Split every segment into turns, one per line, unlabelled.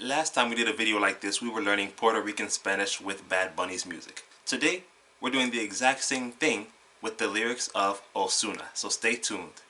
Last time we did a video like this, we were learning Puerto Rican Spanish with Bad Bunny's music. Today, we're doing the exact same thing with the lyrics of Ozuna, so stay tuned.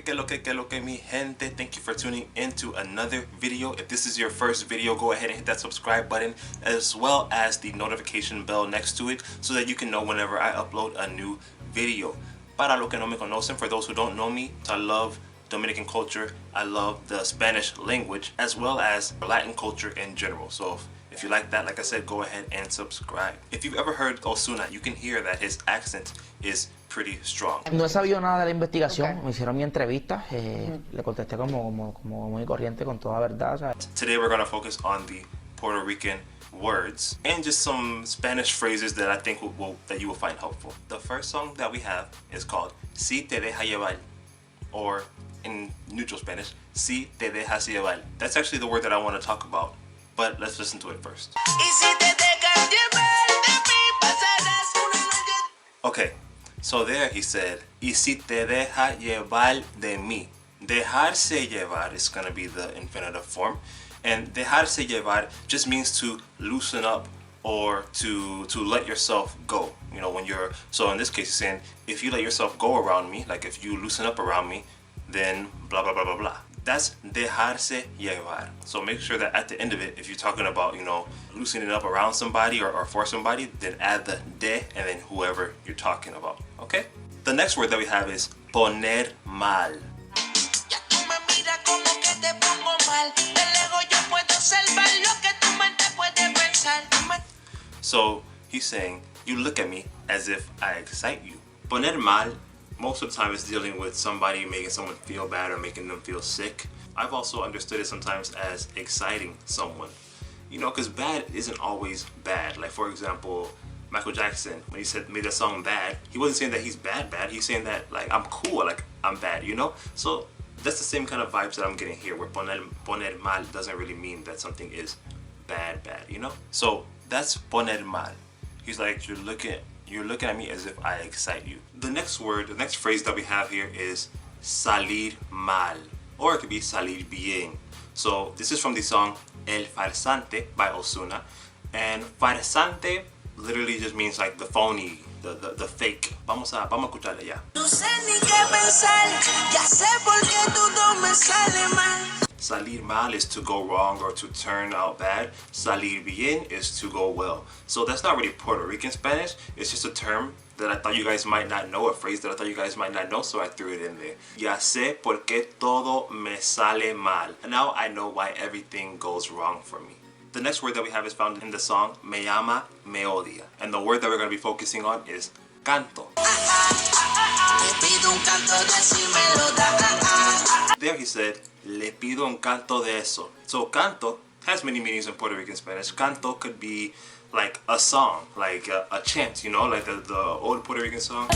Que lo que mi gente, thank you for tuning into another video. If this is your first video, go ahead and hit that subscribe button as well as the notification bell next to it so that you can know whenever I upload a new video. Para lo que no me conocen, for those who don't know me, I love Dominican culture, I love the Spanish language as well as Latin culture in general. So if you like that, like I said, go ahead and subscribe. If you've ever heard Ozuna, you can hear that his accent is pretty strong.
No he sabido nada de la investigación, me hicieron mi entrevista, le contesté como muy corriente con toda verdad. ¿Sabes?
Today we're going to focus on the Puerto Rican words and just some Spanish phrases that I think that you will find helpful. The first song that we have is called Si te deja llevar, or in neutral Spanish, Si te dejas llevar. That's actually the word that I want to talk about, but let's listen to it first. Okay, so there he said, Y si te deja llevar de mí. Dejarse llevar is going to be the infinitive form. And dejarse llevar just means to loosen up or to let yourself go. You know, when you're, so in this case he's saying, if you let yourself go around me, like if you loosen up around me, then blah, blah, blah, blah, blah. That's dejarse llevar. So make sure that at the end of it, if you're talking about, you know, loosening up around somebody or for somebody, then add the de and then whoever you're talking about, okay? The next word that we have is poner mal. So he's saying, you look at me as if I excite you. Poner mal, most of the time it's dealing with somebody making someone feel bad or making them feel sick. I've also understood it sometimes as exciting someone. You know, because bad isn't always bad. Like for example, Michael Jackson, when he made a song Bad, he wasn't saying that he's bad, he's saying that like I'm cool, like I'm bad, you know? So that's the same kind of vibes that I'm getting here, where poner mal doesn't really mean that something is bad, you know? So that's poner mal. He's like, you're looking at me as if I excite you. The next word, the next phrase that we have here is salir mal, or it could be salir bien. So this is from the song El Farsante by Ozuna, and farsante literally just means like the phony, the fake. Vamos a escucharle ya. Salir mal is to go wrong or to turn out bad. Salir bien is to go well. So that's not really Puerto Rican Spanish. It's just a term that I thought you guys might not know, a phrase that I thought you guys might not know, so I threw it in there. Ya sé por qué todo me sale mal. And now I know why everything goes wrong for me. The next word that we have is found in the song Me llama, me odia. And the word that we're going to be focusing on is canto. There he said, le pido un canto de eso. So canto has many meanings in Puerto Rican Spanish. Canto could be like a song, like a chant, you know, like the old Puerto Rican song.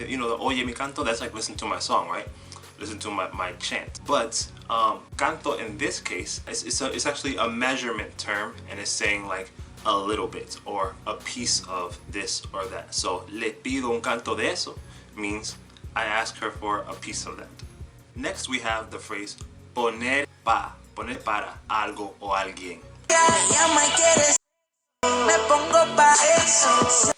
You know, the Oye mi canto, that's like listen to my song, right? Listen to my chant. But canto in this case, it's actually a measurement term, and it's saying like a little bit or a piece of this or that. So le pido un canto de eso means I ask her for a piece of that. Next we have the phrase poner para algo o alguien.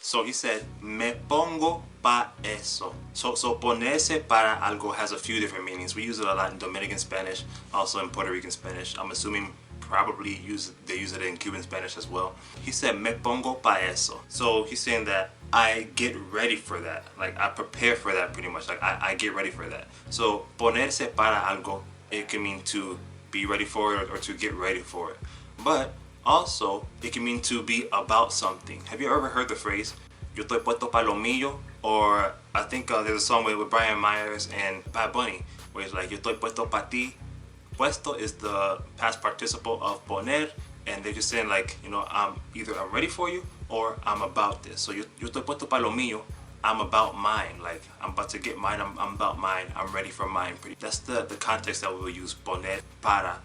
So he said, me pongo pa eso. So ponerse para algo has a few different meanings. We use it a lot in Dominican Spanish, also in Puerto Rican Spanish. I'm assuming probably they use it in Cuban Spanish as well. He said, me pongo pa eso. So he's saying that I get ready for that. Like I prepare for that pretty much. Like I get ready for that. So ponerse para algo, it can mean to be ready for it or to get ready for it. But also, it can mean to be about something. Have you ever heard the phrase, yo estoy puesto pa lo mío? Or I think there's a song with Brian Myers and Bad Bunny where it's like, yo estoy puesto pa ti. Puesto is the past participle of poner, and they're just saying like, you know, I'm ready for you or I'm about this. So yo estoy puesto pa lo mío, I'm about mine. Like I'm about to get mine, I'm about mine, I'm ready for mine. That's the context that we will use poner para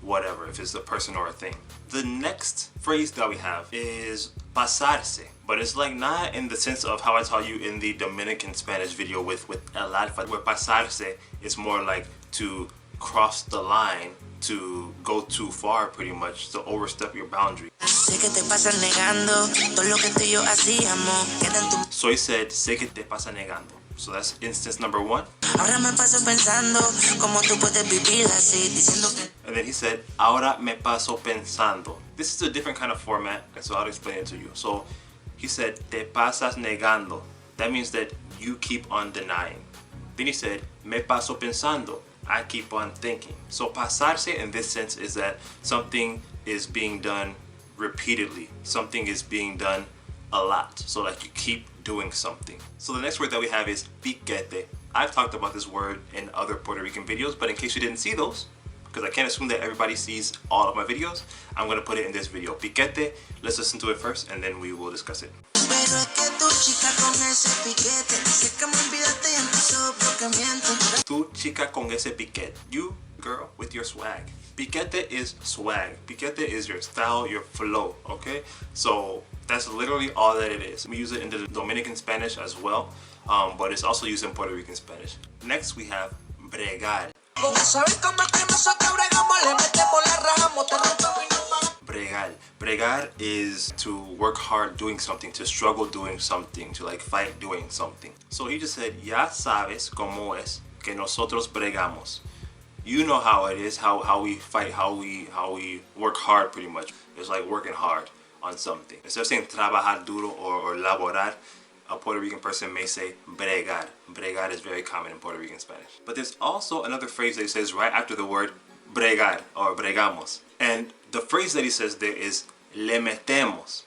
whatever, if it's a person or a thing. The next phrase that we have is pasarse, but it's like not in the sense of how I taught you in the Dominican Spanish video with El Alfa, where pasarse is more like to cross the line, to go too far, pretty much, to overstep your boundary. So he said, sé que te pasa negando. So that's instance number one. And then he said, ahora me paso pensando. This is a different kind of format, and so I'll explain it to you. So he said, te pasas negando. That means that you keep on denying. Then he said, me paso pensando. I keep on thinking. So pasarse in this sense is that something is being done repeatedly. Something is being done a lot. So like you keep doing something. So the next word that we have is piquete. I've talked about this word in other Puerto Rican videos, but in case you didn't see those, because I can't assume that everybody sees all of my videos, I'm going to put it in this video. Piquete, let's listen to it first and then we will discuss it. Tu chica con ese piquete. You, girl, with your swag. Piquete is swag. Piquete is your style, your flow, okay? So that's literally all that it is. We use it in the Dominican Spanish as well, but it's also used in Puerto Rican Spanish. Next we have bregar. Bregar is to work hard doing something, to struggle doing something, to like fight doing something. So he just said, ya sabes cómo es que nosotros bregamos. You know how it is, how we fight, how we work hard pretty much. It's like working hard on something. Instead of saying trabajar duro or laborar, a Puerto Rican person may say bregar. Bregar is very common in Puerto Rican Spanish. But there's also another phrase that he says right after the word bregar or bregamos. And the phrase that he says there is le metemos.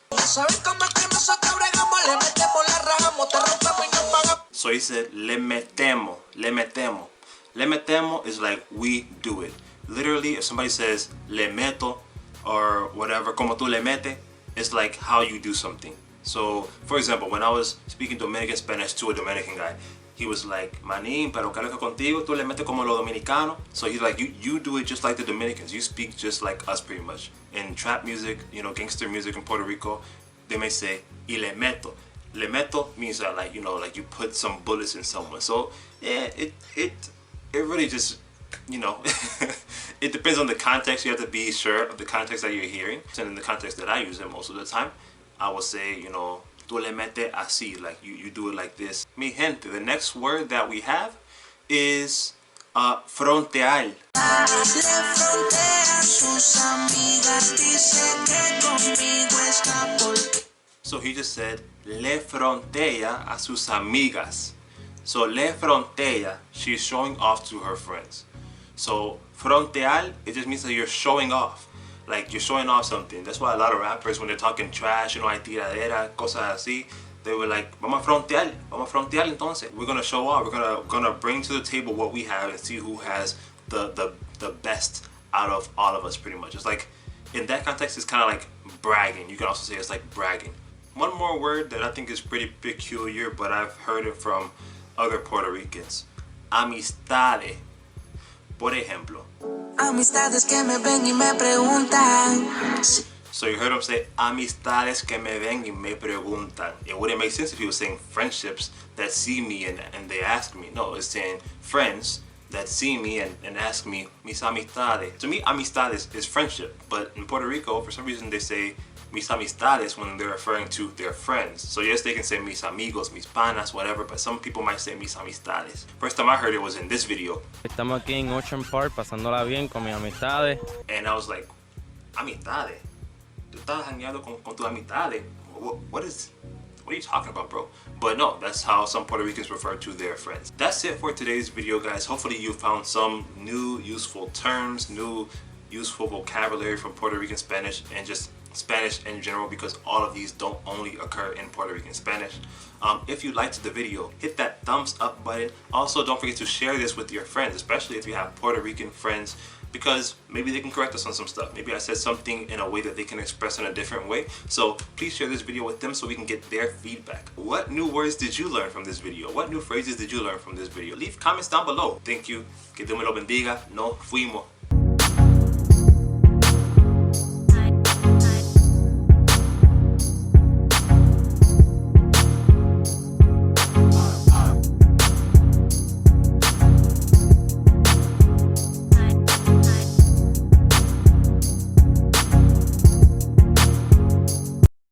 So he said le metemo, le metemo. Le metemo is like we do it. Literally, if somebody says le meto or whatever, como tú le mete, it's like how you do something. So, for example, when I was speaking Dominican Spanish to a Dominican guy, he was like, manín, pero ¿qué es lo que contigo? Tú le metes como lo dominicano. So he's like, you do it just like the Dominicans. You speak just like us pretty much. In trap music, you know, gangster music in Puerto Rico, they may say, y le meto. Le meto means that, like, you know, like you put some bullets in someone. So, yeah, it really just, you know, it depends on the context. You have to be sure of the context that you're hearing. And in the context that I use it most of the time, I will say, you know, tú le metes así, like you do it like this. Mi gente, the next word that we have is fronteal. So he just said, le frontea a sus amigas. So le frontea, she's showing off to her friends. So fronteal, it just means that you're showing off. Like you're showing off something. That's why a lot of rappers, when they're talking trash, you know, hay tiradera, cosas así, they were like, vamos a frontear entonces. We're gonna show off. We're gonna bring to the table what we have and see who has the best out of all of us, pretty much. It's like, in that context, it's kind of like bragging. You can also say it's like bragging. One more word that I think is pretty peculiar, but I've heard it from other Puerto Ricans. Amistades. Por ejemplo. Amistades que me ven y me preguntan. So you heard him say, amistades que me ven y me preguntan. It wouldn't make sense if he was saying friendships that see me and they ask me. No, it's saying friends that see me and ask me, mis amistades. To me, amistades is friendship. But in Puerto Rico, for some reason, they say mis amistades when they're referring to their friends. So yes, they can say mis amigos, mis panas, whatever, but some people might say mis amistades. First time I heard it was in this video.
Estamos aquí en Ocean Park pasándola bien con mis amistades.
And I was like, amistades? ¿Tú estás jangueando con tus amistades? What are you talking about, bro? But no, that's how some Puerto Ricans refer to their friends. That's it for today's video, guys. Hopefully you found some new useful terms, new useful vocabulary from Puerto Rican Spanish, and just Spanish in general, because all of these don't only occur in Puerto Rican Spanish. If you liked the video, hit that thumbs up button. Also, don't forget to share this with your friends, especially if you have Puerto Rican friends, because maybe they can correct us on some stuff. Maybe I said something in a way that they can express in a different way. So please share this video with them so we can get their feedback. What new words did you learn from this video? What new phrases did you learn from this video? Leave comments down below. Thank you. Que Dios me lo bendiga. Nos fuimos.